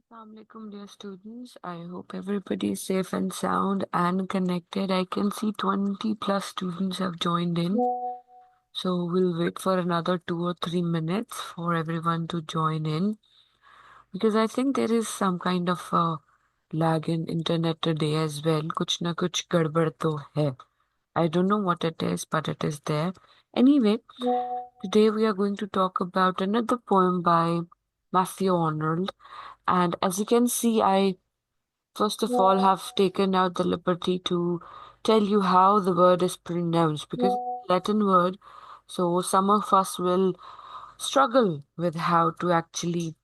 Assalamualaikum, dear students. I hope everybody is safe and sound and connected. I can see 20 plus students have joined in. So we'll wait for another 2 or 3 minutes for everyone to join in because I think there is some kind of lag in internet today as well. Kuch na kuch gadbad to hai. I don't know what it is, but it is there. Anyway, today we are going to talk about another poem by Matthew Arnold. And as you can see, I first of all have taken out the liberty to tell you how the word is pronounced because it's a Latin word, so some of us will struggle with how to actually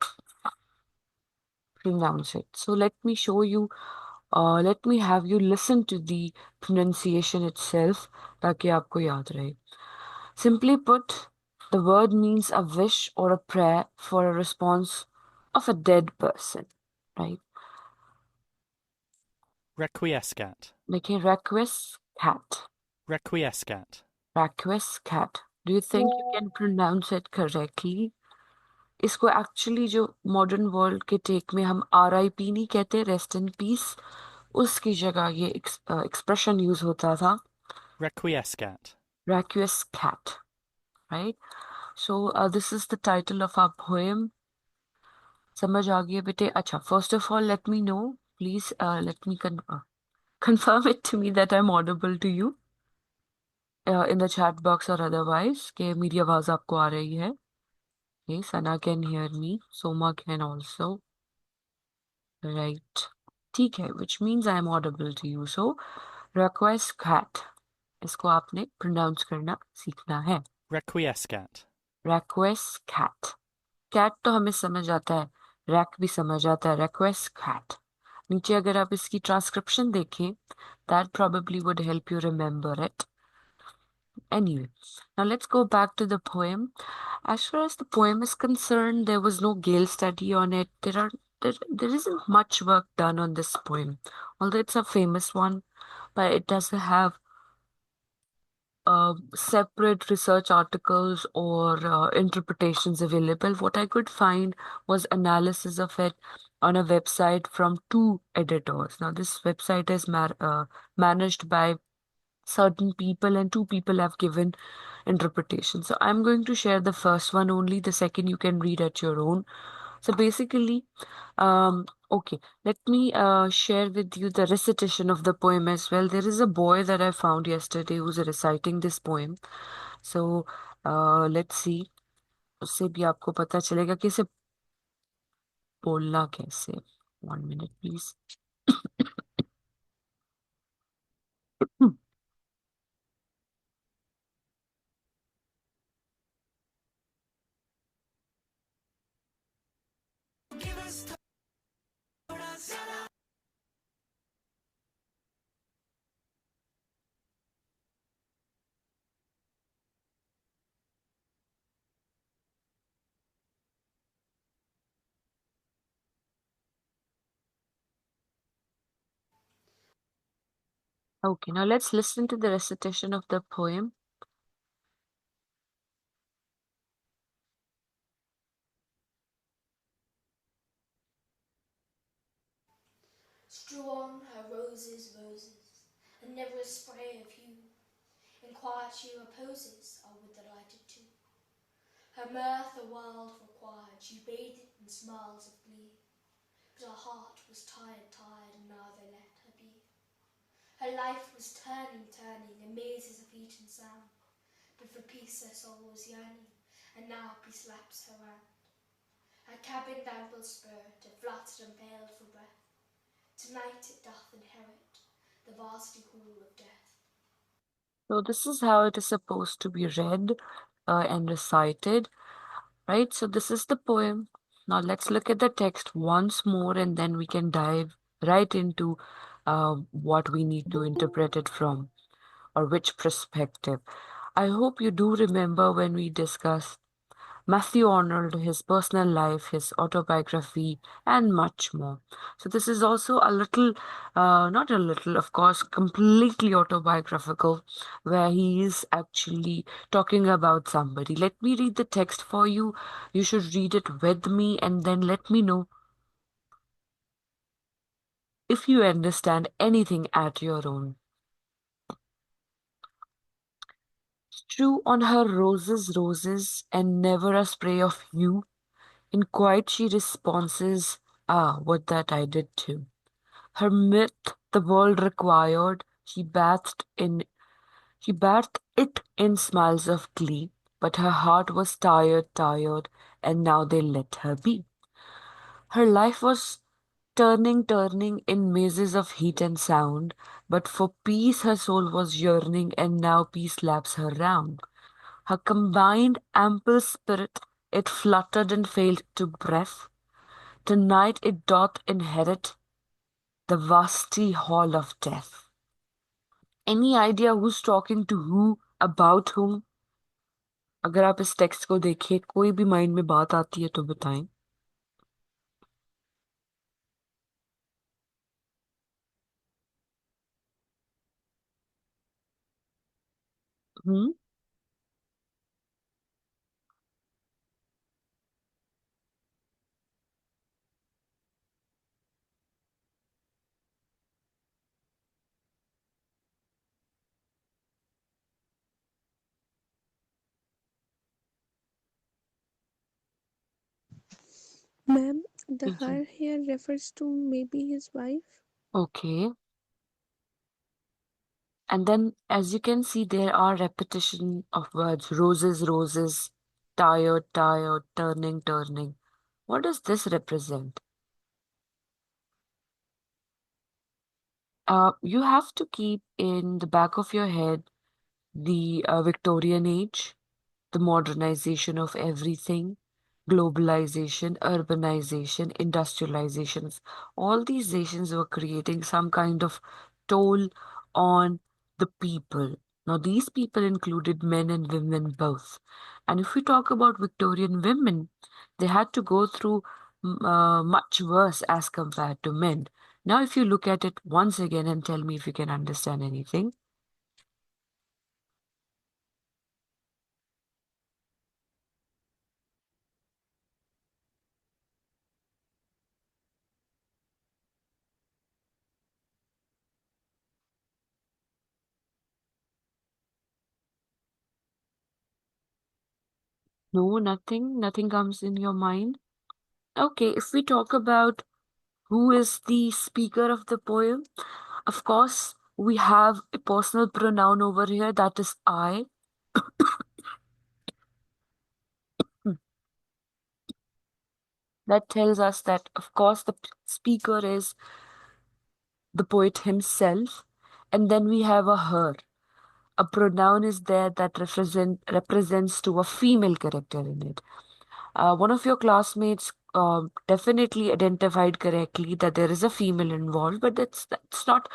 pronounce it. So let me show you, let me have you listen to the pronunciation itself ताकि आपको याद रहे. Simply put, the word means a wish or a prayer for a response of a dead person, right? Requiescat. देखिए requiescat. Requiescat. Requiescat. Do you think you can pronounce it correctly? इसको actually जो modern world के take में हम RIP नहीं कहते, rest in peace, उसकी जगह ये एक्सप्रेशन यूज होता था Requiescat. requiescat, right? So this is the title of our poem. समझ आ गया बेटे? अच्छा, first of all let me know, please let me confirm it to me that I'm audible to you in the chat box or otherwise कि मेरी आवाज आपको आ रही है. Okay, Sana can hear me. Soma can also. Right. ठीक है, which means I am audible to you. So, request cat. इसको आपने pronounce करना सीखना है. Requiescat. Request cat. Cat तो हमें समझ आता है. Rack भी समझ आता है. Request cat. नीचे अगर आप इसकी transcription देखें, that probably would help you remember it. Anyway, now let's go back to the poem. As far as the poem is concerned, there was no Gale study on it. There isn't much work done on this poem, although it's a famous one, but it doesn't have separate research articles or interpretations available. What I could find was analysis of it on a website from two editors. Now, this website is managed by certain people, and two people have given interpretation. So I'm going to share the first one only. The second you can read at your own. So basically, okay, let me share with you the recitation of the poem as well. There is a boy that I found yesterday who's reciting this poem. So let's see. उससे भी आपको पता चलेगा कि इसे बोलना कैसे. 1 minute, please. Okay, now let's listen to the recitation of the poem. Strew on her roses, roses, and never a spray of hue. In quiet she reposes, are with the lighted too. Her mirth the world required, she bathed it in smiles of glee. But her heart was tired, and now they let her be. Her life was turning, in mazes of heat and sound. But for peace her soul was yearning, and now peace laps her round. Her cabin down will spirit, it fluttered and paled for breath. Tonight it doth inherit the vasty hall of death. So this is how it is supposed to be read and recited, right? So this is the poem. Now let's look at the text once more and then we can dive right into what we need to interpret it from or which perspective. I hope you do remember when we discussed Matthew Arnold, his personal life, his autobiography, and much more. So, this is also a little, not a little, of course, completely autobiographical, where he is actually talking about somebody. Let me read the text for you. You should read it with me and then let me know if you understand anything at your own. Strew on her roses, roses, and never a spray of you. In quiet she responses, ah, what that I did too. Her myth the world required, she bathed it in smiles of glee, but her heart was tired, tired, and now they let her be. Her life was turning, turning in mazes of heat and sound, but for peace her soul was yearning, and now peace laps her round. Her combined ample spirit, it fluttered and failed to breath. Tonight it doth inherit the vasty hall of death. Any idea who's talking to who, about whom? अगर आप इस text को देखिए कोई भी mind में बात आती है तो बताएं. हम्म. Ma'am, the ji. her here refers to maybe his wife. Okay. And then, as you can see, there are repetition of words. Roses, roses, tired, tired, turning, turning. What does this represent? You have to keep in the back of your head the Victorian age, the modernization of everything, globalization, urbanization, industrializations. All these nations were creating some kind of toll on the people. Now, these people included men and women both. And if we talk about Victorian women, they had to go through much worse as compared to men. Now, if you look at it once again and tell me if you can understand anything. No, nothing. Nothing comes in your mind. Okay, if we talk about who is the speaker of the poem, of course, we have a personal pronoun over here that is I. That tells us that, of course, the speaker is the poet himself. And then we have a her. A pronoun is there that represents to a female character in it. One of your classmates definitely identified correctly that there is a female involved, but that's not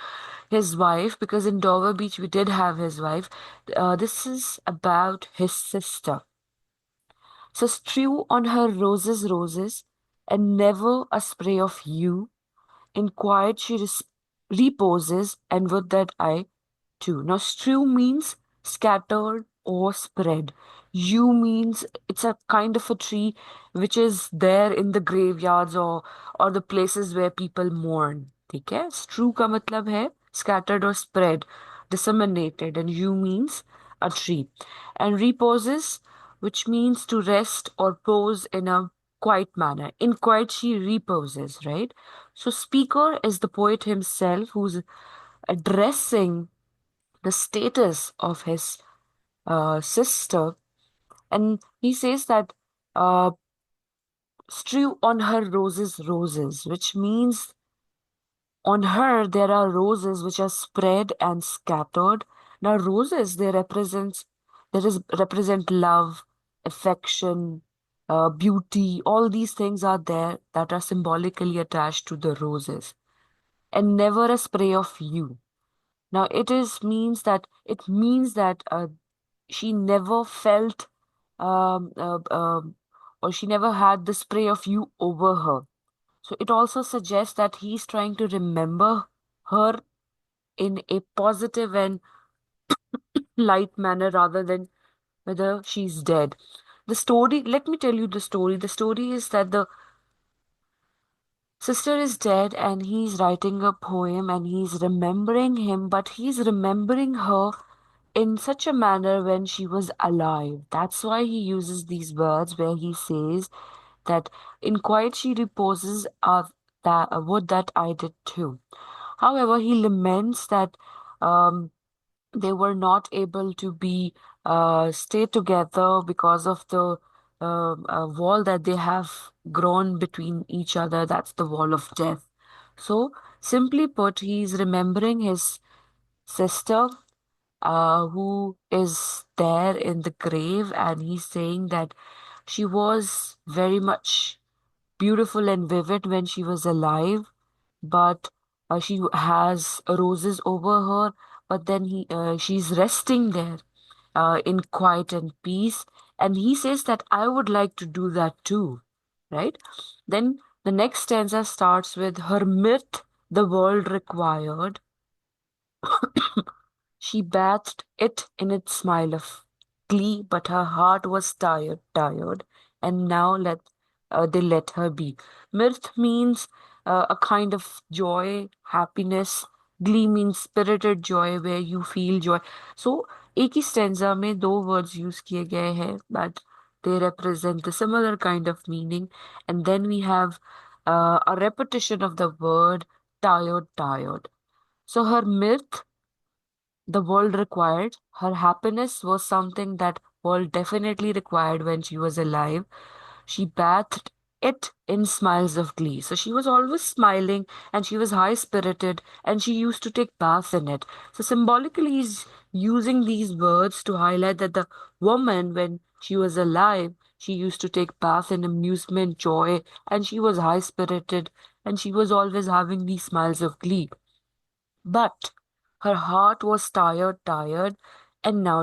his wife because in Dover Beach we did have his wife. This is about his sister. So strew on her roses, roses, and never a spray of you. In quiet she reposes, and would that I too. Now, strew means scattered or spread. Yew means it's a kind of a tree which is there in the graveyards or the places where people mourn. ठीक है? Strew का मतलब है scattered or spread, disseminated, and yew means a tree. And reposes, which means to rest or pose in a quiet manner. In quiet, she reposes, right? So, speaker is the poet himself who's addressing the status of his sister, and he says that strew on her roses, roses, which means on her there are roses which are spread and scattered. Now, roses represent love, affection, beauty. All these things are there that are symbolically attached to the roses, and never a spray of you. Now, it means that she never felt um, uh, um, or she never had the spray of you over her. So it also suggests that he's trying to remember her in a positive and light manner rather than whether she's dead. The story, let me tell you the story. The story is that the sister is dead and he's writing a poem and he's remembering him, but he's remembering her in such a manner when she was alive. That's why he uses these words where he says that in quiet she reposes that would that I did too. However, he laments that um, they were not able to be stay together because of the wall that they have grown between each other. That's the wall of death. So, simply put, he's remembering his sister who is there in the grave, and he's saying that she was very much beautiful and vivid when she was alive, but she has roses over her, but then she's resting there in quiet and peace. And he says that I would like to do that too, right? Then the next stanza starts with her myth the world required. She bathed it in its smile of glee, but her heart was tired, and now they let her be. Mirth means a kind of joy, happiness. Glee means spirited joy, where you feel joy. So, एक ही stanza में दो words use किए गए हैं, but they represent the similar kind of meaning. And then we have a repetition of the word tired. So her mirth the world required. Her happiness was something that world definitely required when she was alive. She bathed it in smiles of glee. So she was always smiling and she was high spirited and she used to take baths in it. So symbolically, he's using these words to highlight that the woman, when she was alive, she used to take bath in amusement, joy, and she was high spirited and she was always having these smiles of glee. But her heart was tired, and now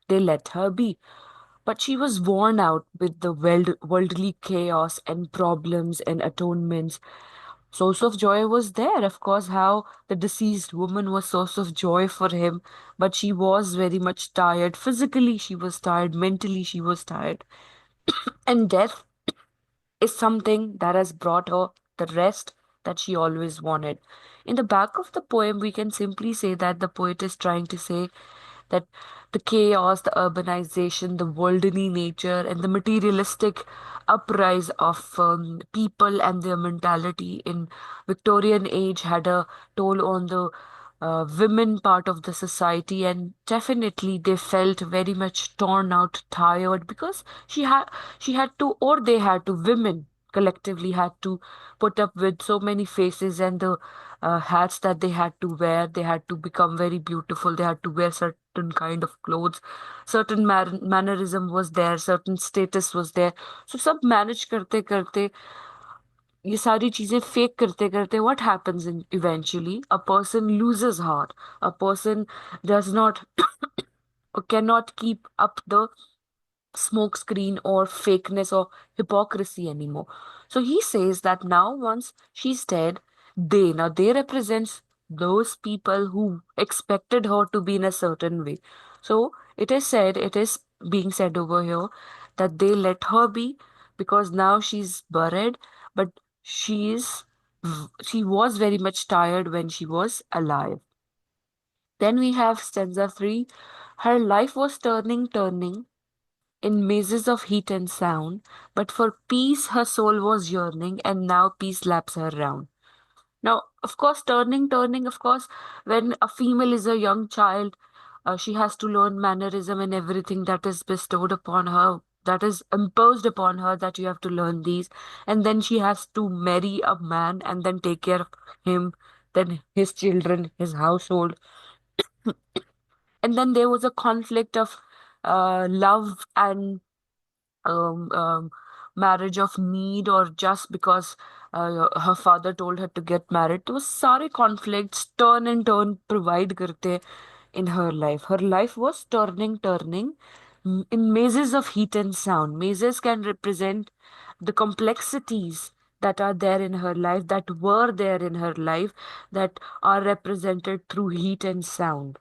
they let her be. But she was worn out with the worldly chaos and problems and atonements. Source of joy was there, of course, how the deceased woman was source of joy for him, but she was very much tired. Physically, she was tired. Mentally, she was tired. And death is something that has brought her the rest that she always wanted. In the back of the poem, we can simply say that the poet is trying to say that the chaos, the urbanization, the worldly nature, and the materialistic uprise of people and their mentality in Victorian age had a toll on the women part of the society, and definitely they felt very much torn out, tired because she had to, or they had to, women collectively had to put up with so many faces and the hats that they had to wear. They had to become very beautiful. They had to wear certain kind of clothes. Certain mannerism was there. Certain status was there. So सब manage करते करते ये सारी चीजें fake करते करते what happens in eventually a person loses heart. A person does not or cannot keep up the smoke screen or fakeness or hypocrisy anymore. So he says that now once she's dead, they represents those people who expected her to be in a certain way. So it is being said over here that they let her be because now she's buried, but she was very much tired when she was alive. Then we have stanza 3. Her life was turning in mazes of heat and sound, but for peace her soul was yearning, and now peace laps her round. Now, of course, turning, of course, when a female is a young child, she has to learn mannerism and everything that is bestowed upon her, that is imposed upon her, that you have to learn these. And then she has to marry a man and then take care of him, then his children, his household. And then there was a conflict of love and um, um, marriage of need or just because her father told her to get married. तो वो सारे conflicts turn and turn provide करते in her life. Her life was turning in mazes of heat and sound. Mazes can represent the complexities that are there in her life, that were there in her life, that are represented through heat and sound,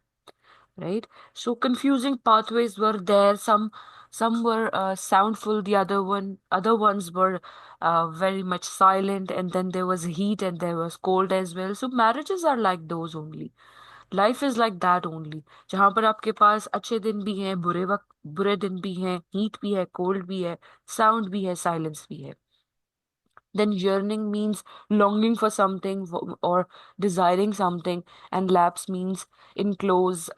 right? So confusing pathways were there. Some Some were soundful, the other ones were very much silent, and then there was heat and there was cold as well. So marriages are like those only. Life is like that only, जहां पर आपके पास अच्छे दिन भी हैं, बुरे दिन भी हैं, हीट भी है, कोल्ड भी है, साउंड भी है, साइलेंस भी है. Then yearning means longing for something or desiring something, and lapse means enclose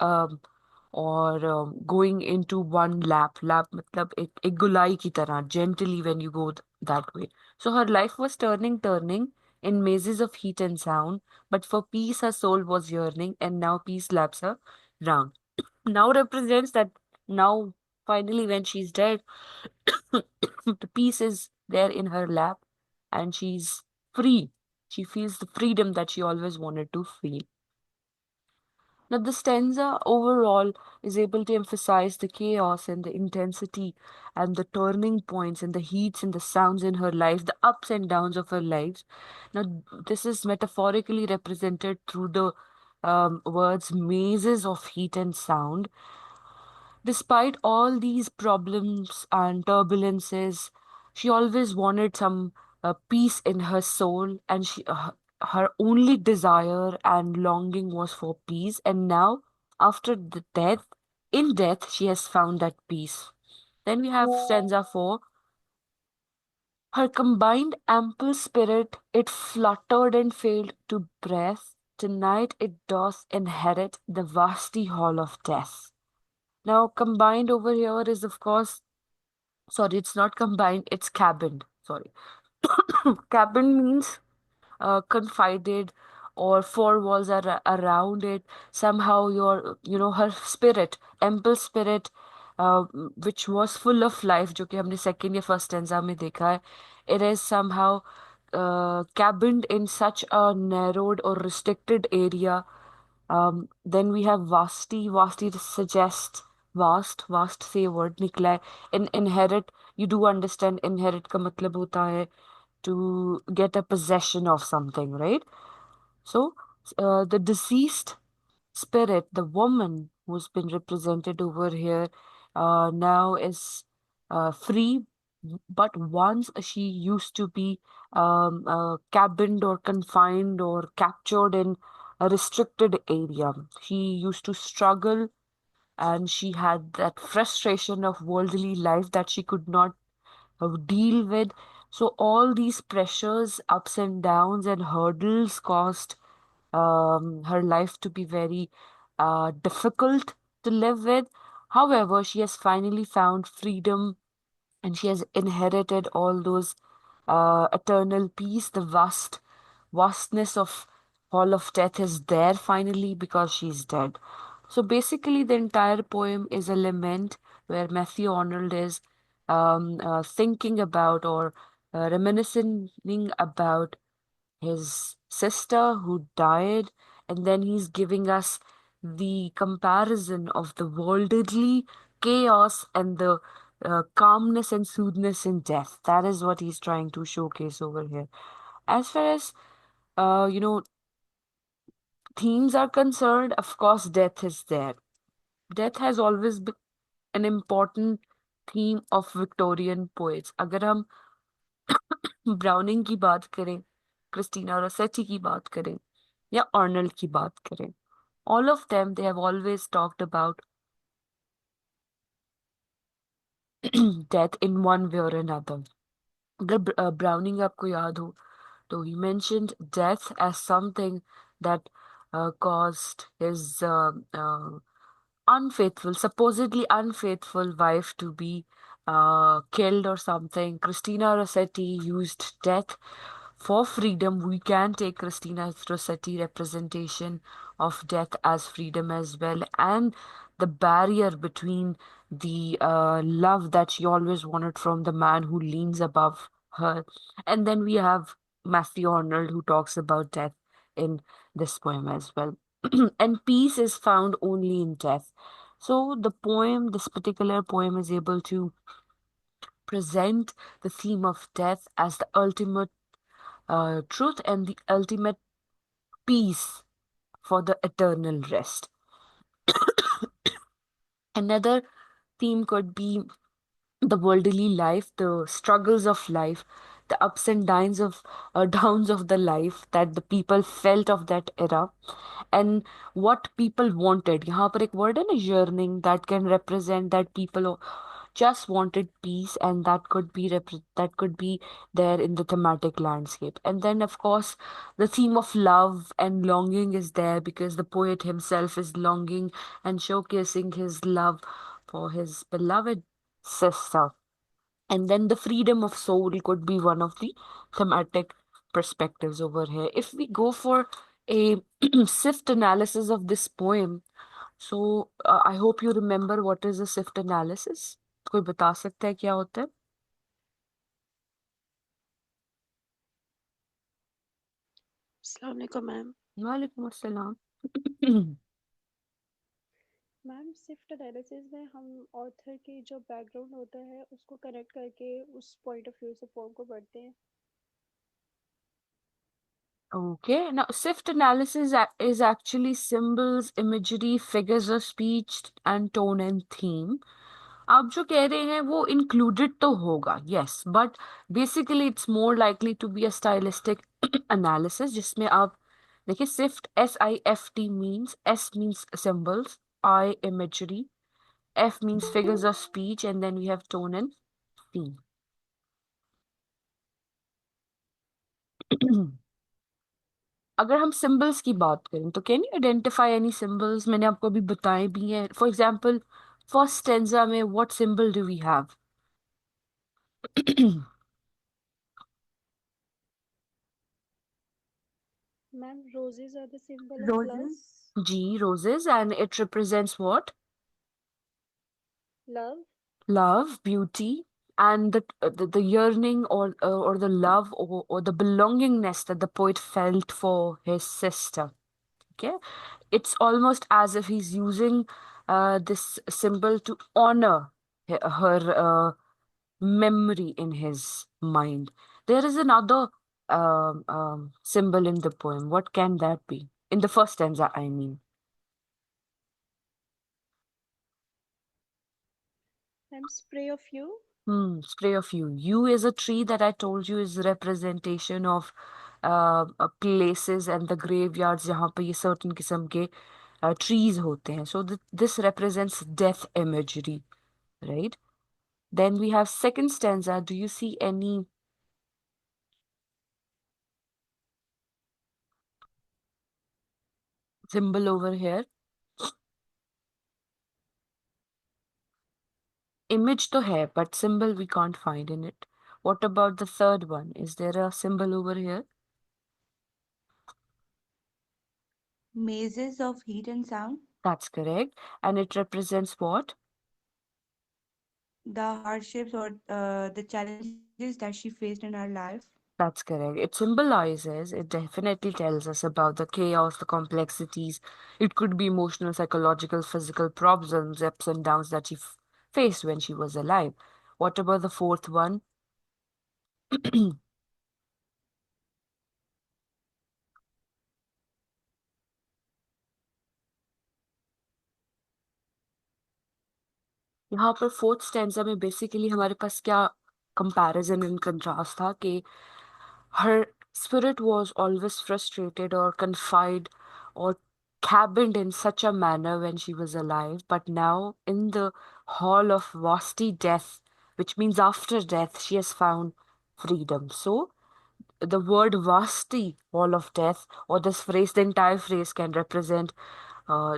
or going into one lap. Lap matlab ek gulai ki tarah, gently when you go that way. So her life was turning in mazes of heat and sound, but for peace her soul was yearning, and now peace laps her round. Now represents that now finally when she's dead, the peace is there in her lap and she's free. She feels the freedom that she always wanted to feel. Now, the stanza overall is able to emphasize the chaos and the intensity and the turning points and the heats and the sounds in her life, the ups and downs of her lives. Now, this is metaphorically represented through the words mazes of heat and sound. Despite all these problems and turbulences, she always wanted some peace in her soul, and her only desire and longing was for peace. And now, after the death, in death, she has found that peace. Then we have stanza 4. Her combined ample spirit, it fluttered and failed to breath. Tonight it doth inherit the vasty hall of death. Now, combined over here is, of course, sorry, it's not combined, it's cabined. Sorry. Cabin means confided, or four walls are around it. Somehow, her spirit, ample spirit, which was full of life, जो कि हमने second या first stanza में देखा है, it is somehow cabined in such a narrowed or restricted area. Then we have vasty. Vasty suggests vast. Vast से word निकला है. In inherit, you do understand inherit का मतलब होता है to get a possession of something, right? So, the deceased spirit, the woman who's been represented over here, now is free, but once she used to be cabined or confined or captured in a restricted area. She used to struggle, and she had that frustration of worldly life that she could not deal with. So all these pressures, ups and downs, and hurdles caused her life to be very difficult to live with. However, she has finally found freedom, and she has inherited all those eternal peace. The vastness of Hall of Death is there finally because she's dead. So basically, the entire poem is a lament where Matthew Arnold is thinking about or reminiscing about his sister who died, and then he's giving us the comparison of the worldly chaos and the calmness and soothness in death. That is what he's trying to showcase over here. As far as uh, you know, themes are concerned, of course, death is there. Death has always been an important theme of Victorian poets. अगर हम browning की बात करें, Christina Rossetti की बात करें, या Arnold की बात करें, all of them, they have always talked about death in one way or another. अगर ब्राउनिंग आपको याद हो, तो he mentioned death as something that caused his unfaithful, supposedly unfaithful wife to be killed or something. Christina Rossetti used death for freedom. We can take Christina Rossetti representation of death as freedom as well, and the barrier between the love that she always wanted from the man who leans above her. And then we have Matthew Arnold, who talks about death in this poem as well. And peace is found only in death. So the poem, this particular poem, is able to present the theme of death as the ultimate truth and the ultimate peace for the eternal rest. Another theme could be the worldly life, the struggles of life, the ups and downs of downs of the life that the people felt of that era, and what people wanted. यहाँ पर एक word है ना, yearning, that can represent that people just wanted peace, and that could be that could be there in the thematic landscape. And then of course the theme of love and longing is there, because the poet himself is longing and showcasing his love for his beloved sister. And then the freedom of soul could be one of the thematic perspectives over here. If we go for a sift analysis of this poem, so I hope you remember what is a sift analysis. कोई बता सकता है क्या होता है? अस्सलाम वालेकुम ma'am. वालेकुम अस्सलाम। मैम सिफ्ट एनालिसिस में हम ऑथर की जो बैकग्राउंड होता है उसको कनेक्ट करके उस पॉइंट ऑफ व्यू से पोम को पढ़ते हैं। Okay, now sift analysis is actually symbols, imagery, figures of speech, and tone and theme. आप जो कह रहे हैं वो included तो होगा, yes, but basically it's more likely to be a stylistic analysis, जिसमें आप देखिए sift, SIFT means, S means symbols, I imagery, F means figures of speech, and then we have tone and theme. अगर हम symbols की बात करें तो can you identify any symbols? मैंने आपको अभी बताए भी हैं। फॉर एग्जांपल फर्स्ट स्टेंजा में what symbol do we have? Ma'am roses are the symbol of love. Roses. जी, roses, and it represents what? Love. Love, beauty, and the yearning, or the love, or the belongingness that the poet felt for his sister. Okay, it's almost as if he's using this symbol to honor her memory in his mind. There is another symbol in the poem. What can that be? In the first stanza, I mean. Ma'am spray of you. Spray of you. You is a tree that I told you is a representation of places and the graveyards जहाँ पे ये certain किस्म के trees होते हैं. So this represents death imagery, right? Then we have second stanza. Do you see any symbol over here? Image to hai, but symbol we can't find in it. What about the third one? Is there a symbol over here? Mazes of heat and sound. That's correct. And it represents what? The hardships or the challenges that she faced in her life. That's correct. It symbolizes, it definitely tells us about the chaos, the complexities. It could be emotional, psychological, physical problems, ups and downs that she faced when she was alive. What about the fourth one? यहाँ पर fourth stanza में basically हमारे पास क्या comparison and contrast था कि her spirit was always frustrated or confined or cabined in such a manner when she was alive, but now in the hall of vasty death, which means after death, she has found freedom. So the word vasti, wall of death, or this phrase, the entire phrase can represent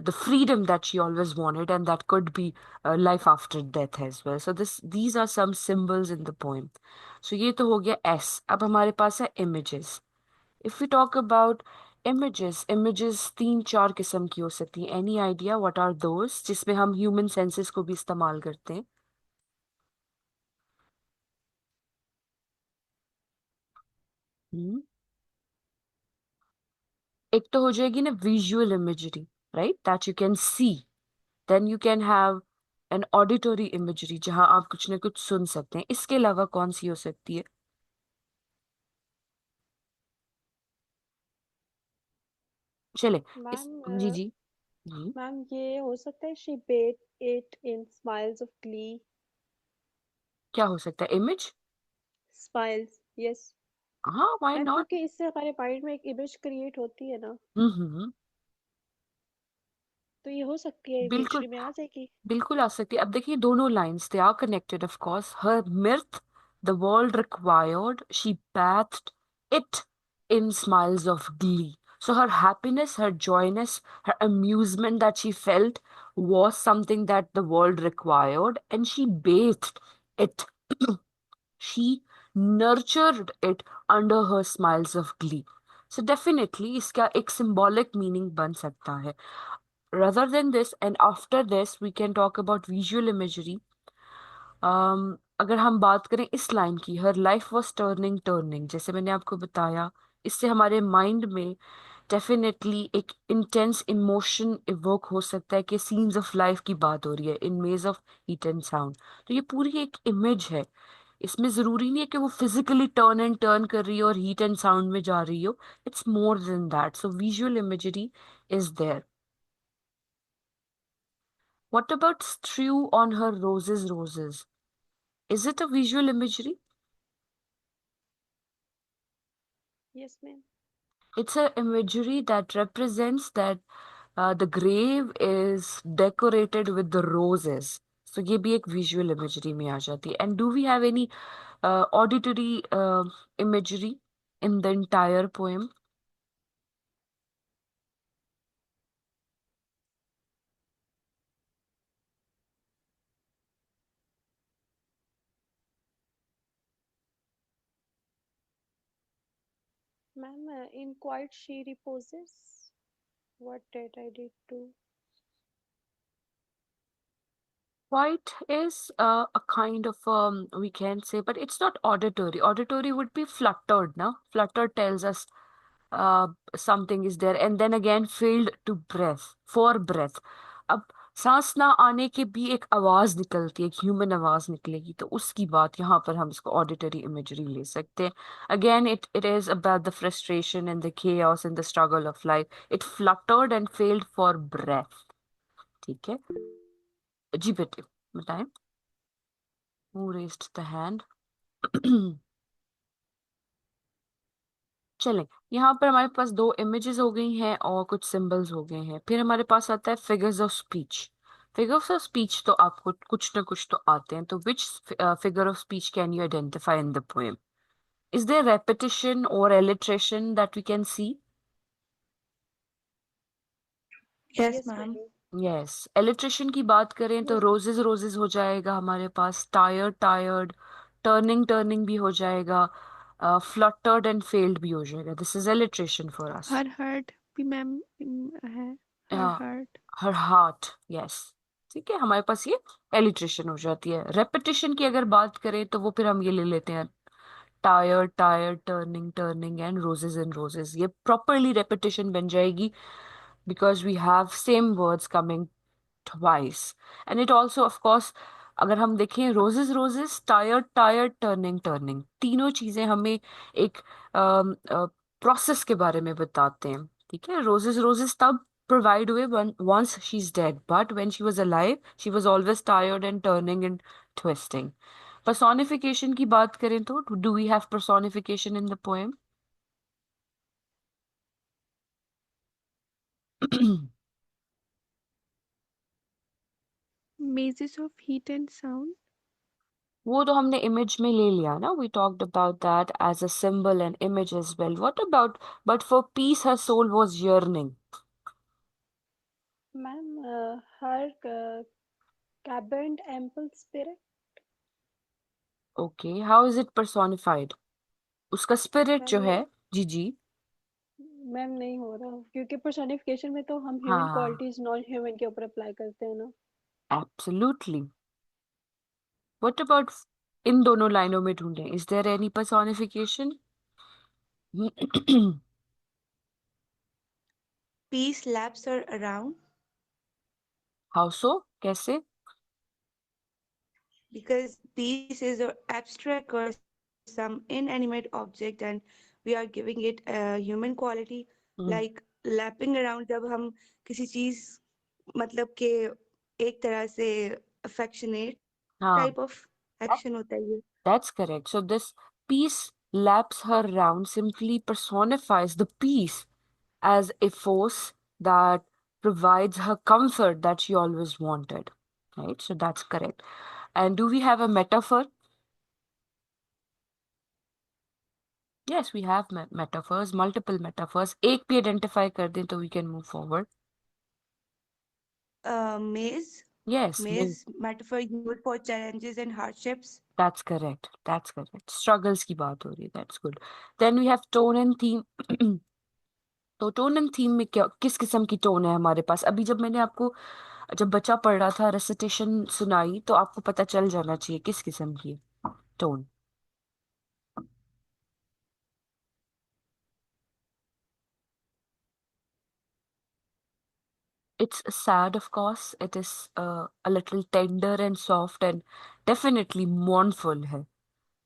the freedom that she always wanted, and that could be life after death as well. So these are some symbols in the poem. So ये तो हो गया S. अब हमारे पास है images. If we talk about images तीन चार किस्म की हो सकती हैं. Any idea what are those जिसमें हम human senses को भी इस्तेमाल करते हैं? हम्म एक तो हो जाएगी ना visual imagery, right? That you can see. Then you can have an auditory imagery जहां आप कुछ ना कुछ सुन सकते हैं. इसके अलावा कौन सी हो सकती है? चले इस मैम जी जी जी मैम ये हो सकता है she bet it in smiles of glee. क्या हो सकता है? इमेज? स्माइल्स, यस हाँ, व्हाई मैम, नॉट? क्योंकि इससे हमारे माइंड में एक इमेज क्रिएट होती है ना, हम्म। तो ये हो सकती है, बिल्कुल, इमेजरी में आ जाएगी। बिल्कुल आ सकती है। अब देखिए दोनों lines they are connected of course. हर mirth the world required, she bathed it in smiles of glee. So her happiness, her joyness, her amusement that she felt was something that the world required, and she bathed it. She nurtured it under her smiles of glee. So definitely इसका एक symbolic meaning बन सकता है. Rather than this, and after this, we can talk about visual imagery. अगर हम बात करें इस लाइन की, हर लाइफ वॉज टर्निंग टर्निंग, जैसे मैंने आपको बताया, इससे हमारे माइंड में डेफिनेटली एक इंटेंस इमोशन इवोक हो सकता है कि सीन्स ऑफ लाइफ की बात हो रही है इन मेज ऑफ हीट एंड साउंड। तो ये पूरी एक इमेज है। इसमें जरूरी नहीं है कि वो फिजिकली टर्न एंड टर्न कर रही हो और हीट एंड साउंड में जा रही हो। It's more than that, so visual imagery is there. What about strew on her roses, roses? Is it a visual imagery? Yes ma'am. It's a imagery that represents that the grave is decorated with the roses. So ये भी एक visual imagery में आ जाती है. And do we have any auditory imagery in the entire poem? Ma'am, in quiet she reposes, what did I did too. White is a kind of we can say, but it's not auditory. Auditory would be fluttered, no? Fluttered tells us something is there, and then again filled to breath, for breath. अब सांस ना आने के भी एक आवाज निकलती है, एक ह्यूमन आवाज निकलेगी, तो उसकी बात यहाँ पर हम इसको ऑडिटरी इमेजरी ले सकते हैं. Again it is about the frustration and the chaos and the struggle of life. It fluttered and failed for breath. ठीक है जी बेटे, बताएं. Who raised the hand? चलें, यहाँ पर हमारे पास दो इमेजेस हो गई हैं और कुछ सिंबल्स हो गए हैं. फिर हमारे पास आता है figures of speech. Figures of speech तो आपको कुछ ना कुछ तो आते हैं, तो which figure of speech can you identify in the poem? Is there repetition और alliteration that we can see? Yes, yes ma'am. Ma'am. Yes, alliteration की बात करें तो रोजेस रोजेस हो जाएगा हमारे पास, टायर्ड टायर्ड, टर्निंग टर्निंग भी हो जाएगा, फ्लटर्ड एंड फेल्ड भी हो जाएगा. This is alliteration for us. Her hurt भी मैम है, हर हर्ट। Her heart, yes. ठीक है, हमारे पास ये एलिट्रेशन हो जाती है. रेपिटेशन की अगर बात करें तो वो फिर हम ये ले लेते हैं, tired tired, turning turning and roses. ये प्रॉपरली रेपिटेशन बन जाएगी because we have same words coming twice. And it also of course, अगर हम देखें roses roses, tired tired, turning turning, तीनों चीजें हमें एक प्रोसेस के बारे में बताते हैं. ठीक है, रोजेस रोजेस तब प्रोवाइड हुए once she's dead, but when she was alive she was always tired and turning and twisting. Personification की बात करें तो do we have personification in the poem? Mazes of heat and sound. वो तो हमने image में ले लिया ना. We talked about that as a symbol and image as well. What about, but for peace her soul was yearning? Ma'am, her cabined ample spirit। Okay, how is it personified? उसका spirit ma'am जो ये है, जी जी, ma'am नहीं हो रहा, क्योंकि personification में तो हम ह्यूमन हाँ, क्वालिटीज नॉन ह्यूमन के ऊपर अप्लाई करते हैं ना। absolutely. What about इन दोनों लाइनों में ढूंढें, is there any personification? Peace laps her around How so? कैसे? because peace is an abstract or some inanimate object, and we are giving it a human quality, hmm, like lapping around. जब हम किसी चीज मतलब के एक तरह से affectionate हाँ, type of एक्शन होता है ये। That's correct. So this peace laps her round simply personifies the peace as a force that provides her comfort that she always wanted. Right? So that's correct. And do we have a metaphor? Yes, we have metaphors, multiple metaphors. एक भी identify कर दें तो we can move forward. Maze. Yes, Maze metaphor used for challenges and hardships. that's correct. That's correct. Struggles की बात हो रही है. That's good. Then we have tone and theme. तो टोन एंड थीम में क्या किस किस्म की टोन है हमारे पास? अभी जब मैंने आपको जब बच्चा पढ़ रहा था रेसिटेशन सुनाई तो आपको पता चल जाना चाहिए किस किस्म की tone. It's sad, of course. It is a little tender and soft and definitely mournful है.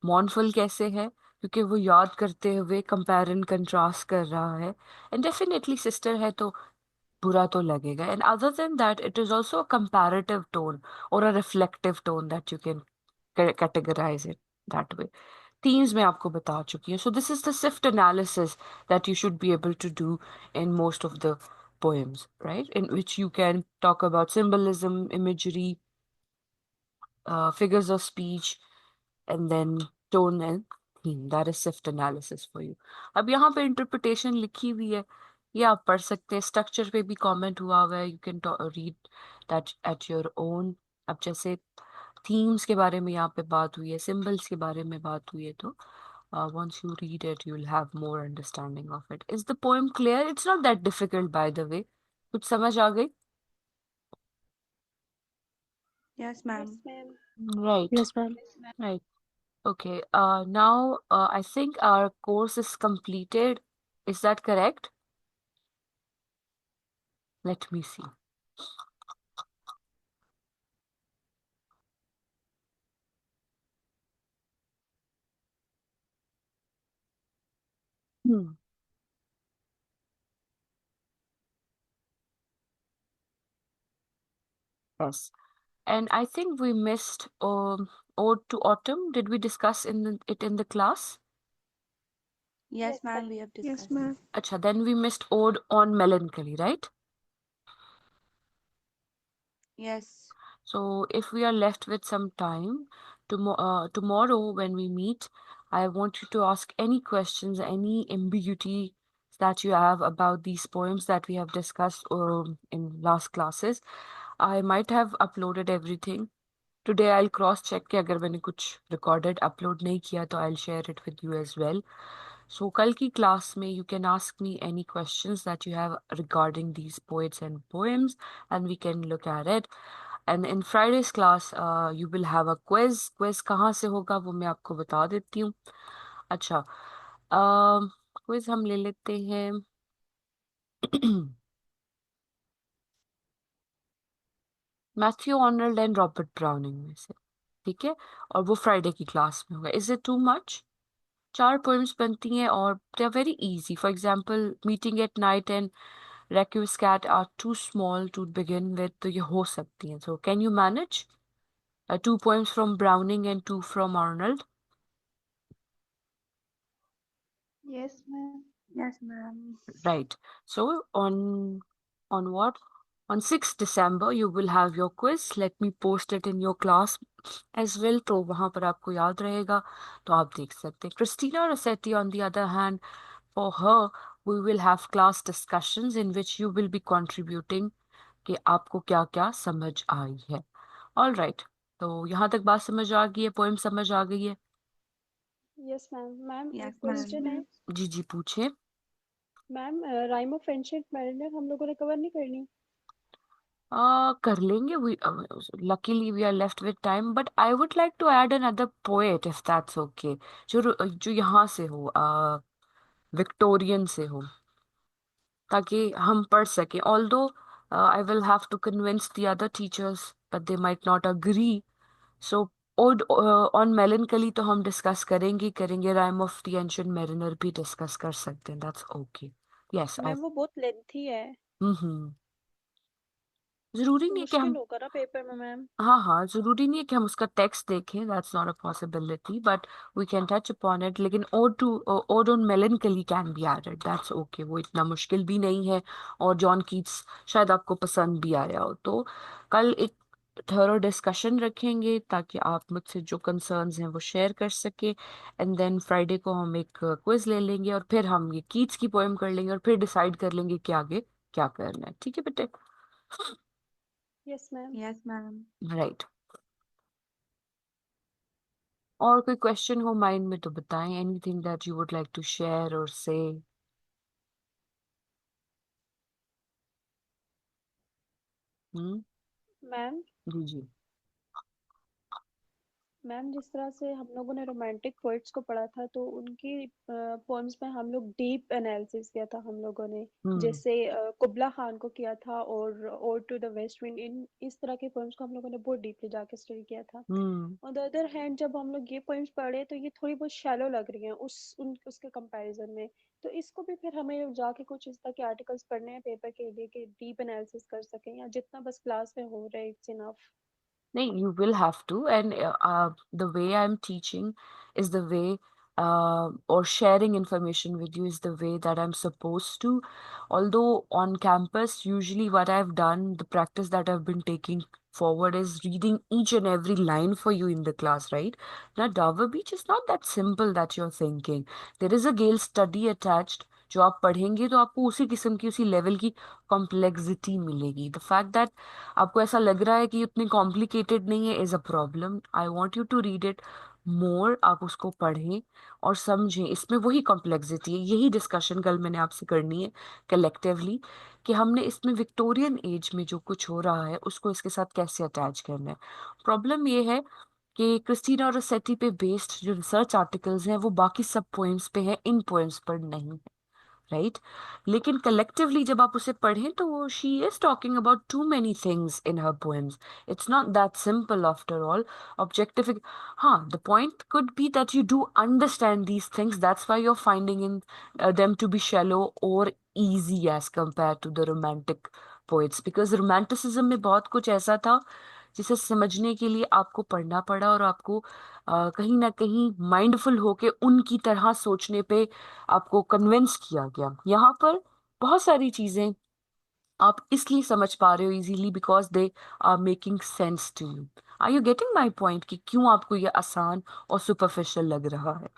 Mournful कैसे है? क्योंकि वो याद करते हुए कंपेयर एंड कंट्रास्ट कर रहा है. एंड डेफिनेटली सिस्टर है तो बुरा तो लगेगा. And other than that it is also a comparative tone और a reflective tone that you can categorize it that way. Themes मैं आपको बता चुकी हूँ. So this is the SIFT analysis that you should be able to do in most of the poems, right? In which you can talk about symbolism, imagery, figures of speech, and then tone and theme. That is SIFT analysis for you. अब यहाँ पे interpretation लिखी हुई है, ये आप पढ़ सकते हैं. स्ट्रक्चर पे भी कमेंट हुआ हुआ है. You can read that at your own. अब जैसे थीम्स के बारे में यहाँ पे बात हुई है, सिंबल्स के बारे में बात हुई है, तो once you read it you will have more understanding of it. Is the poem clear? It's not that difficult, by the way. कुछ समझ आ गई? Yes, ma'am. Yes, ma'am. Right. Yes, ma'am. Right. Okay. Now I think our course is completed. Is that correct? Let me see. Hmm. Yes. And I think we missed Ode to Autumn. Did we discuss it in the class? Yes, Yes, ma'am, ma'am. we have Yes, discussed. ma'am. Acha, then we missed Ode on Melancholy, right? Yes. So if we are left with some time, tomorrow when we meet, I want you to ask any questions, any ambiguity that you have about these poems that we have discussed in last classes. I might have uploaded everything. Today I'll cross check कि अगर मैंने कुछ recorded upload नहीं किया तो I'll share it with you as well. So कल की class में you can ask me any questions that you have regarding these poets and poems and we can look at it. And in Friday's class you will have a quiz. Quiz कहाँ से होगा वो मैं आपको बता देती हूँ. अच्छा, quiz हम ले लेते हैं. Matthew Arnold and Robert browning में से, ठीक है? और वो फ्राइडे की क्लास में होगा. Is it too much? 4 poems बनती हैं और they are very easy. For example meeting at night and requiescat are too small to begin with, तो ये हो सकती हैं. So can you manage 2 poems from Browning and 2 from Arnold? Yes, ma'am. Yes, ma'am. Right. So on what? On 6th December you will have your quiz. Let me post it in your class as well. तो वहां पर आपको याद रहेगा तो आप देख सकते हैं. Christina Rossetti, on the other hand, for her we will have class discussions in which you will be contributing कि आपको क्या क्या समझ आई है. All right. तो यहाँ तक बात समझ आ गई है, पोएम समझ आ गई है? Yes, ma'am. Ma'am, Yes, एक question है. ma'am. जी जी पूछे. Ma'am, rhyme of friendship mariner हम लोगों ने कवर नहीं करनी. कर लेंगे. We luckily we are left with time, but I would like to add another poet if that's okay. जो यहाँ से हो, विक्टोरियन से हो, ताकि हम पढ़ सकें. Although I will have to convince the other teachers, but they might not agree. So Ode on Melancholy तो हम डिस्कस करेंगे. Rime of the Ancient Mariner भी डिस्कस कर सकते हैं. That's okay. Yes, I. Ma'am वो बहुत लेंथी है. हम्म. जरूरी तो नहीं है कि मुश्किल हम, होगा ना पेपर में मैम। हाँ हाँ, जरूरी नहीं है कि हम उसका टेक्स्ट देखें, that's not a possibility, but we can touch upon it. लेकिन ode on melancholy can be added, that's okay, वो इतना मुश्किल भी नहीं है। और जॉन कीट्स शायद आपको पसंद भी आया हो। तो कल एक थोरो डिस्कशन रखेंगे ताकि आप मुझसे जो कंसर्न्स हैं वो शेयर कर सके, एंड देन फ्राइडे को हम एक क्विज ले लेंगे और फिर हम ये कीट्स की पोएम कर लेंगे और फिर डिसाइड कर लेंगे कि आगे क्या करना है। ठीक है बेटे? Yes ma'am. Yes, ma'am. Right. और कोई क्वेश्चन हो माइंड में तो बताएं, anything that you would like to share or say. Hmm. Ma'am ji ji. Ma'am जिस तरह से हम लोगों ने रोमांटिक पोइट्स को पढ़ा था तो उनकी पोएम्स में हम लोग डीप एनालिसिस किया था हम लोगों ने। हम्म जैसे कुबला खान को किया था और टू द वेस्ट विंड, इन इस तरह के पोएम्स को हम लोगों ने बहुत डीपली जाके स्टडी किया था। हम्म। ऑन द अदर हैंड जब हम लोग ये पोएम्स पढ़े तो ये थोड़ी बहुत शैलो लग रही हैं उसके कंपैरिजन में। तो इसको भी फिर हमें जाके कुछ इस तरह के आर्टिकल्स पढ़ने हैं पेपर के लिए कि डीप एनालिसिस कर सकें, या जितना बस क्लास में हो रहा है इट्स इनफ। नहीं, you will have to, and the way I'm teaching is the way, or sharing information with you is the way that I'm supposed to. Although on campus, usually what I've done, the practice that I've been taking forward is reading each and every line for you in the class, right? Now, Dover Beach is not that simple that you're thinking. There is a Gale study attached. जो आप पढ़ेंगे तो आपको उसी किस्म की, उसी level की कॉम्प्लेक्सिटी मिलेगी। द फैक्ट दैट आपको ऐसा लग रहा है कि उतनी कॉम्प्लिकेटेड नहीं है is a problem. I want you to read it more, आप उसको पढ़ें और समझें, इसमें वही कॉम्प्लेक्सिटी है। यही डिस्कशन कल मैंने आपसे करनी है कलेक्टिवली, कि हमने इसमें विक्टोरियन एज में जो कुछ हो रहा है उसको इसके साथ कैसे अटैच करना है। प्रॉब्लम ये है कि क्रिस्टीना और रसेटी पे बेस्ड जो रिसर्च आर्टिकल्स हैं वो बाकी सब पोएम्स पे हैं, इन पोएम्स पर नहीं, राइट? लेकिन कलेक्टिवली जब आप उसे पढ़ें तो वो she is talking about too many things in her poems. It's not that simple after all. Objective, हाँ, the point could be that you do understand these things, that's why you are finding in them to be shallow और easy as compared to the romantic poets, because romanticism में बहुत कुछ ऐसा था जिसे समझने के लिए आपको पढ़ना पड़ा और आपको कहीं ना कहीं माइंडफुल होके उनकी तरह सोचने पे आपको कन्विंस किया गया। यहाँ पर बहुत सारी चीजें आप इसलिए समझ पा रहे हो easily because they are making sense to you. Are you getting my point कि क्यों आपको ये आसान और सुपरफिशियल लग रहा है?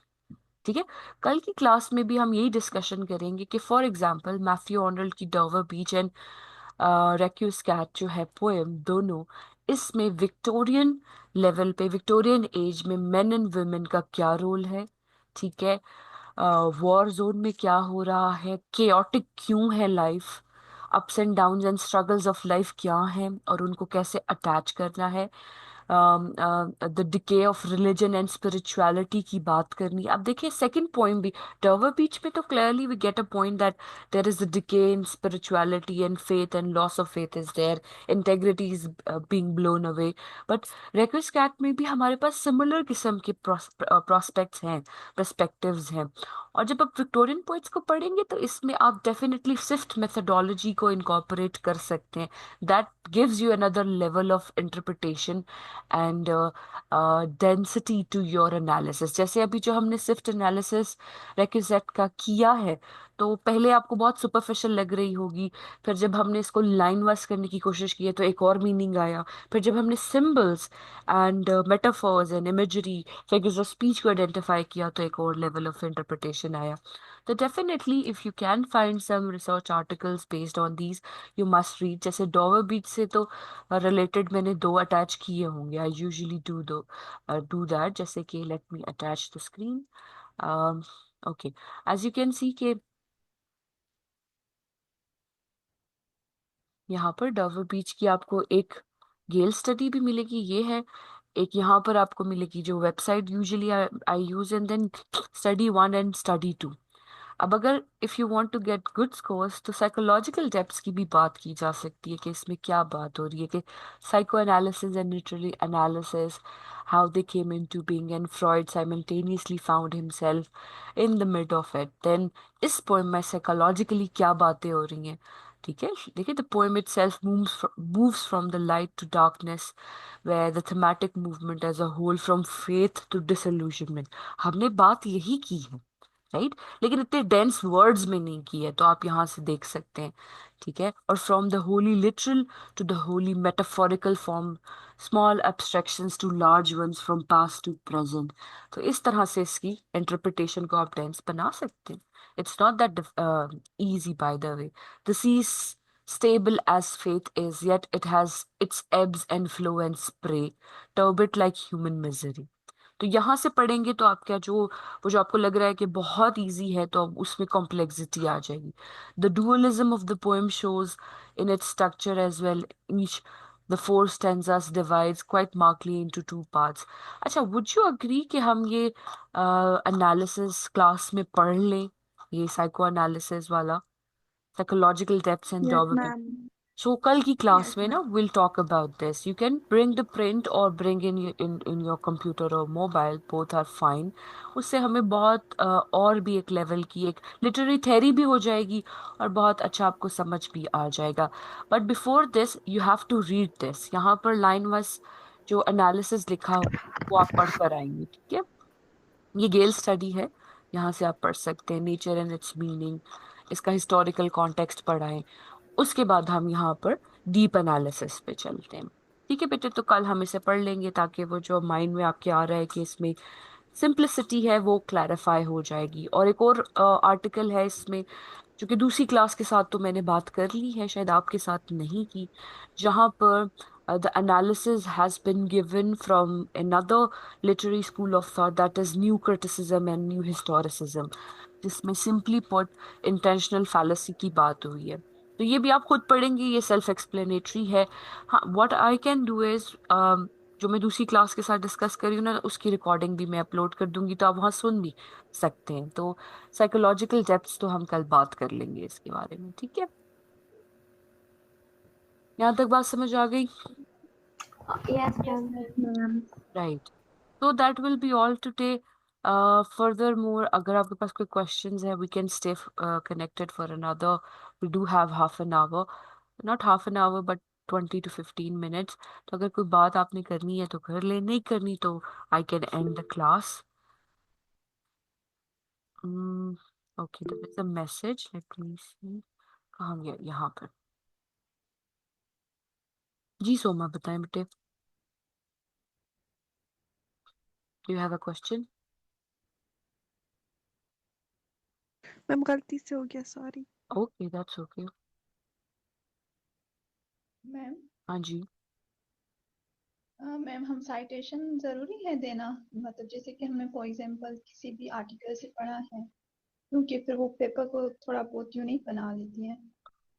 ठीक है। कल की क्लास में भी हम यही डिस्कशन करेंगे कि फॉर एग्जाम्पल मैथ्यू आर्नल्ड की डॉवर बीच एंड रेक्यूस कैट जो है पोएम, दोनों इसमें विक्टोरियन लेवल पे, विक्टोरियन एज में मेन एंड वुमेन का क्या रोल है, ठीक है, वॉर जोन में क्या हो रहा है, केओटिक क्यों है life, ups and downs and struggles of life क्या हैं और उनको कैसे अटैच करना है, the decay of religion and spirituality की बात करनी। अब देखिए सेकंड पॉइंट भी डॉवर बीच में तो clearly we get a point that there is a decay in spirituality and faith and loss of faith is there, integrity is being blown away. But requiescat में भी हमारे पास similar किस्म के prospects हैं, perspectives हैं। और जब आप विक्टोरियन पोइट्स को पढ़ेंगे तो इसमें आप डेफिनेटली सिफ्ट मेथोडोलॉजी को इनकॉर्पोरेट कर सकते हैं। That gives you another level of interpretation and density to your analysis. जैसे अभी जो हमने सिफ्ट एनालिसिस रेक्विजिट का किया है, तो पहले आपको बहुत सुपरफिशियल लग रही होगी, फिर जब हमने इसको लाइन वाइज करने की कोशिश की है तो एक और मीनिंग आया, फिर जब हमने symbols and metaphors and imagery, figures of speech को आइडेंटिफाई किया तो एक और लेवल ऑफ इंटरप्रिटेशन आया। तो definitely if you can find some research articles based on these, you must read. जैसे डॉवर बीच से तो रिलेटेड मैंने दो अटैच किए होंगे, आई यूजुअली डू दैट। जैसे कि let me attach the screen. Okay, as you can see के यहाँ पर डॉवर बीच की आपको एक गेल स्टडी भी मिलेगी, ये है। एक यहाँ पर आपको मिलेगी जो website usually I use, and then study one and study two. अब अगर if you want to get good scores तो साइकोलॉजिकल डेप्थ्स की भी बात की जा सकती है कि इसमें क्या बात हो रही है, कि psycho analysis and literary analysis, how they came into being, and Freud simultaneously found himself in the mid of it. Then इस पोएम में साइकोलॉजिकली क्या बातें हो रही हैं, ठीक है, देखिए, the poem itself moves from the light to darkness, where the thematic movement as a whole from faith to disillusionment. हमने बात यही की है, राइट, लेकिन इतने डेंस वर्ड्स में नहीं की है, तो आप यहाँ से देख सकते हैं, ठीक है। और from the wholly literal to the wholly metaphorical form, small abstractions to large ones, from past to present. तो इस तरह से इसकी इंटरप्रिटेशन को आप डेंस बना सकते हैं। It's not that easy, by the way. The sea is stable as faith is, yet it has its ebbs and flow and spray, turbid like human misery. तो यहाँ से पढ़ेंगे तो आपका जो वो जो आपको लग रहा है कि बहुत इजी है, तो अब उसमें कॉम्प्लेक्सिटी आ जाएगी। The dualism of the poem shows in its structure as well, each the four stanzas divides quite markedly into two parts. अच्छा, वुड यू अग्री कि हम ये एनालिसिस क्लास में पढ़ लें, ये साइको एनालिसिस वाला, साइकोलॉजिकल डेप्थ्स एंड Yes, डॉबेटिक? ma'am. So कल की क्लास Yes, में ना ma'am. we'll talk about this. You can bring the print or bring in your computer or mobile. Both are fine. उससे हमें बहुत और भी एक लेवल की एक लिटरेरी थेरी भी हो जाएगी और बहुत अच्छा आपको समझ भी आ जाएगा। But before this you have to read this. यहाँ पर लाइन वाइज जो एनालिसिस लिखा हुआ है, वो आप पढ़ कर आएंगे, ठीक है। ये गेल स्टडी है, यहाँ से आप पढ़ सकते हैं, नेचर एंड इट्स मीनिंग, इसका हिस्टोरिकल कॉन्टेक्स्ट पढ़ा है। उसके बाद हम यहाँ पर डीप एनालिसिस पे चलते हैं, ठीक है बेटे। तो कल हम इसे पढ़ लेंगे ताकि वो जो माइंड में आपके आ रहा है कि इसमें सिंप्लिसिटी है, वो क्लैरिफाई हो जाएगी। और एक और आर्टिकल है इसमें, जो कि दूसरी क्लास के साथ तो मैंने बात कर ली है, शायद आपके साथ नहीं की, जहाँ पर the analysis has been given from another literary school of thought, that is new criticism and new historicism, जिसमें सिंपली पुट इंटेंशनल फैलेसी की बात हुई है। तो ये भी आप खुद पढ़ेंगे, ये सेल्फ एक्सप्लेनेटरी है। हाँ, what I can do is, जो मैं दूसरी क्लास के साथ डिस्कस कर रही हूँ ना, उसकी रिकॉर्डिंग भी मैं अपलोड कर दूंगी, तो आप वहाँ सुन भी सकते हैं। तो साइकोलॉजिकल डेप्थ्स तो हम कल बात कर लेंगे इसके बारे में, ठीक है। यहाँ तक बात समझ आ गई? Yes, Yes, ma'am. Yes, ma'am. ma'am. Right. तो that will be all today. Furthermore, अगर आपके पास कोई क्वेश्चंस है, we can stay connected for another, we do have half an hour, not half an hour but 20 to 15 minutes। तो अगर कोई बात आपने करनी है तो कर ले, नहीं करनी तो I can end the class. Okay, there is a message, let me see, कहाँ गया, यहाँ पर। जी सोमा, बताएं बेटे, do you have a question? Ma'am गलती से हो गया, sorry. Okay, that's okay. Ma'am हाँ जी। मैम हम साइटेशन जरूरी है देना, मतलब जैसे कि हमने फॉर एग्जांपल किसी भी आर्टिकल से पढ़ा है, क्योंकि फिर वो पेपर को थोड़ा बहुत यूनिक बना लेती है।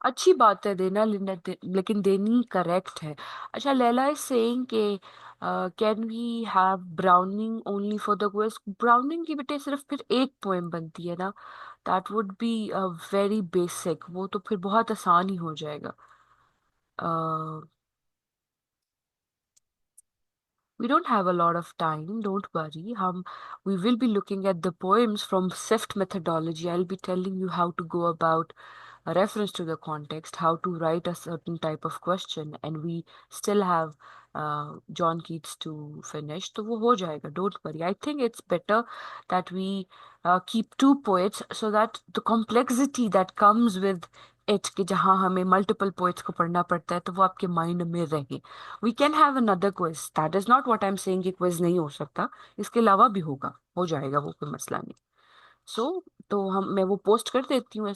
अच्छी बात है देना, लेकिन देनी करेक्ट है। अच्छा, लैला इज सेइंग के can we have Browning only for the quiz? Browning की बेटे सिर्फ फिर एक पोएम बनती है ना, that would be very basic, वो तो फिर बहुत आसान ही हो जाएगा। We don't have a lot of time, don't worry. We will be looking at the poems from SIFT methodology. I'll be telling you how to go about a reference to the context, how to write a certain type of question, and we still have John Keats to finish. तो वो हो जाएगा, don't worry. I think it's better that we keep two poets so that the complexity that comes with it, कि जहाँ हमें multiple poets को पढ़ना पड़ता है, तो वो आपके माइंड में रहे। We can have another quiz, that is not what I am saying कि क्विज नहीं हो सकता, इसके अलावा भी होगा, हो जाएगा, वो कोई मसला नहीं। तो मैं वो पोस्ट कर देती हूँ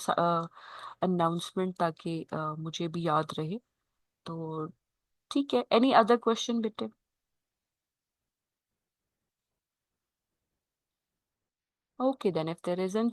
अनाउंसमेंट, ताकि मुझे भी याद रहे। तो ठीक है, एनी अदर क्वेश्चन बेटे? Okay then, if there is